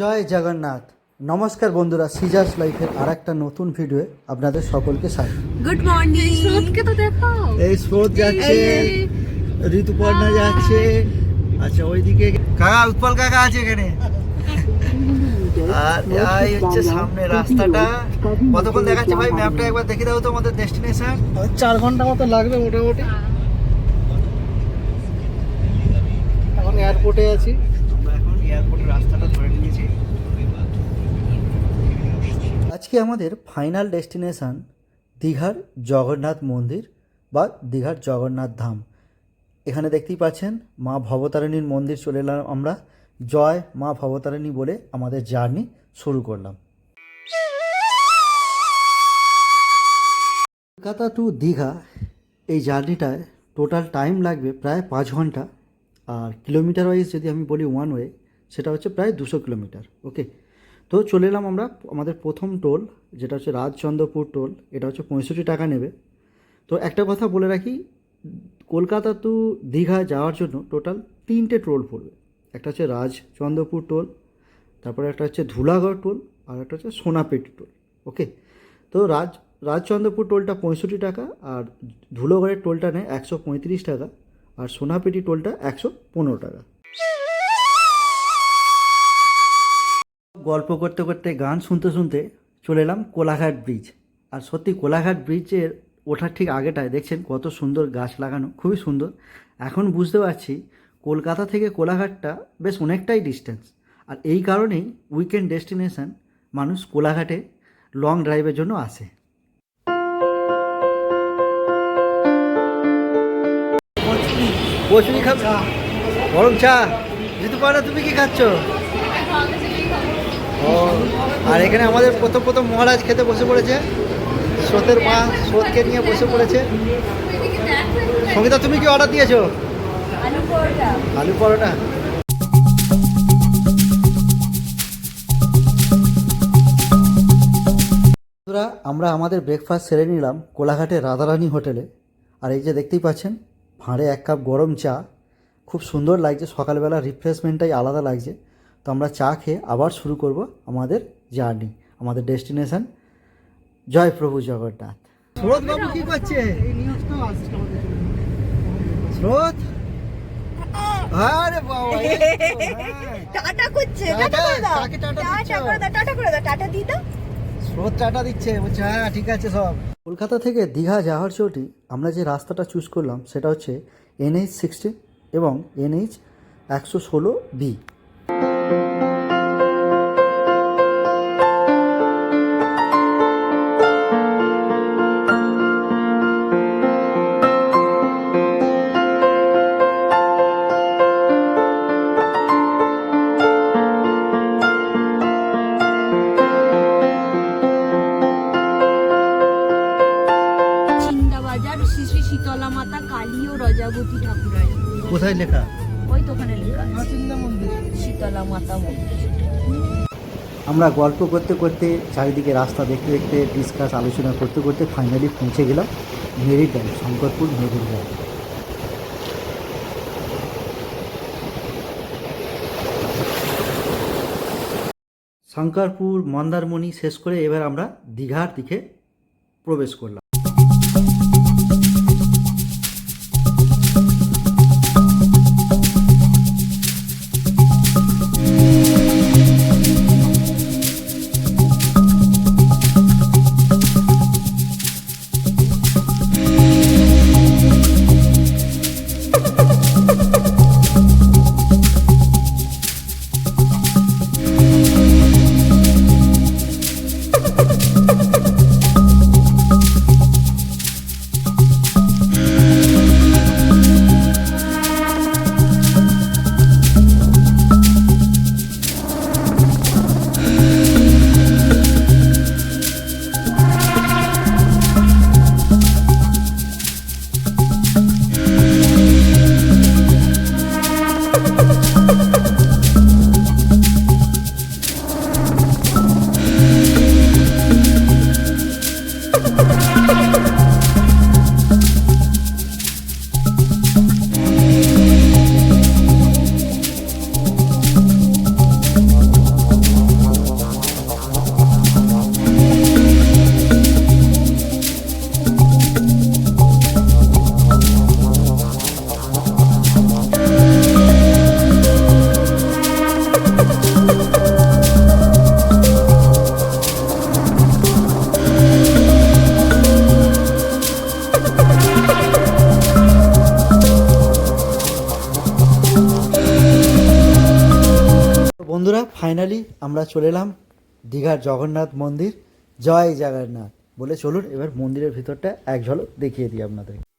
জয় জগন্নাথ। নমস্কার বন্ধুরা, সিজার্স লাইফের আর একটা নতুন ভিডিওয়ে আপনাদের সকলকে স্বাগত। Good morning. স্রোতকে তো দেখো, এই স্রোত যাচ্ছে, ঋতুপর্ণা যাচ্ছে, আচ্ছা ওইদিকে কাকা, উৎপল কাকা আছে এখানে। আর এই হচ্ছে সামনে রাস্তাটা। কতক্ষণ দেখাচ্ছে ভাই ম্যাপটা একবার দেখে দাও তো আমাদের ডেস্টিনেশন। 4 ঘন্টা মতো লাগবে মোটামুটি। এখন এয়ারপোর্টে আছি আমরা, এখন এয়ারপোর্টের রাস্তাটা ধরে নিয়েছি। আজকে আমাদের ফাইনাল ডেস্টিনেশন দীঘার জগন্নাথ মন্দির বা দীঘার জগন্নাথ ধাম। এখানে দেখতেই পাচ্ছেন মা ভবতারিণীর মন্দির চলে এলাম আমরা। জয় মা ভবতারিণী বলে আমাদের জার্নি শুরু করলাম। কলকাতা টু দীঘা এই জার্নিটায় টোটাল টাইম লাগবে প্রায় 5 ঘন্টা। আর কিলোমিটার ওয়াইজ যদি আমি বলি ওয়ান ওয়ে, সেটা হচ্ছে প্রায় 200 কিলোমিটার। ওকে, তো চলে এলাম আমরা আমাদের প্রথম টোল, যেটা হচ্ছে রাজচন্দ্রপুর টোল। এটা হচ্ছে 65 টাকা নেবে। তো একটা কথা বলে রাখি, কলকাতা টু দীঘা যাওয়ার জন্য টোটাল 3টে টোল পড়বে। একটা হচ্ছে রাজচন্দ্রপুর টোল, তারপরে একটা হচ্ছে ধুলাগড় টোল, আর একটা হচ্ছে সোনাপেটি টোল। ওকে, তো রাজচন্দ্রপুর টোলটা 65 টাকা, আর ধুলাগড়ের টোলটা নেয় 135 টাকা, আর সোনাপেটি টোলটা 115 টাকা। গল্প করতে করতে গান শুনতে শুনতে চলে এলাম কোলাঘাট ব্রিজ। আর সত্যি কোলাঘাট ব্রিজের ওঠার ঠিক আগেটায় দেখছেন কত সুন্দর গাছ লাগানো, খুবই সুন্দর। এখন বুঝতে পারছি কলকাতা থেকে কোলাঘাটটা বেশ অনেকটাই ডিস্টেন্স, আর এই কারণেই উইকেন্ড ডেস্টিনেশন মানুষ কোলাঘাটে লং ড্রাইভের জন্য আসে। কচুরি খাবে, গরম চা। ঋতুপর্ণা তুমি কি খাচ্ছ? ও, আর এখানে আমাদের প্রথম মহারাজ খেতে বসে পড়েছে। স্রোতের মা স্রোতকে নিয়ে বসে পড়েছে। সঙ্গীতা তুমি কি অর্ডার দিয়েছো? আলু পরোটা। আমরা আমাদের ব্রেকফাস্ট সেরে নিলাম কোলাঘাটের রাধারানী হোটেলে। আর এই যে দেখতেই পাচ্ছেন ভাঁড়ে 1 কাপ গরম চা, খুব সুন্দর লাগছে। সকালবেলা রিফ্রেশমেন্টটাই আলাদা লাগছে। তো আমরা চা খেয়ে আবার শুরু করব আমাদের জার্নি, আমাদের ডেস্টিনেশন জয় প্রভু জগন্নাথ। স্রোত বাবু কি করছে? স্রোত, আরে বাবা, টাটা করছে, টাটা করে দাও, টাটা করে দাও, টাটা করে দাও, টাটা দি দাও। স্রোত টাটা দিচ্ছে, বলছে হ্যাঁ ঠিক আছে সব। কলকাতা থেকে দীঘা যাওয়ার চটি আমরা যে রাস্তাটা চুজ করলাম সেটা হচ্ছে NH 16 এবং NH 116B। শীতলা মাতা কালী ও রজাবতী ঠাকুরানী। কোথায় লেখা? ওই তো ওখানে লেখা আছে শীতলা মাতা মন্দির। আমরা গল্প করতে করতে, চারিদিকে রাস্তা দেখতে দেখতে, ডিসকাস আলোচনা করতে করতে ফাইনালি পৌঁছে গেলাম merit drive, Shankarpur merit drive. Shankarpur Mandarmani শেষ করে এবার আমরা দীঘার দিকে প্রবেশ করলাম। তো বন্ধুরা ফাইনালি আমরা চলে এলাম দীঘার জগন্নাথ মন্দির। জয় জগন্নাথ বলে চলুন এবার মন্দিরের ভিতরটা এক ঝলক দেখিয়ে দিই আপনাদের।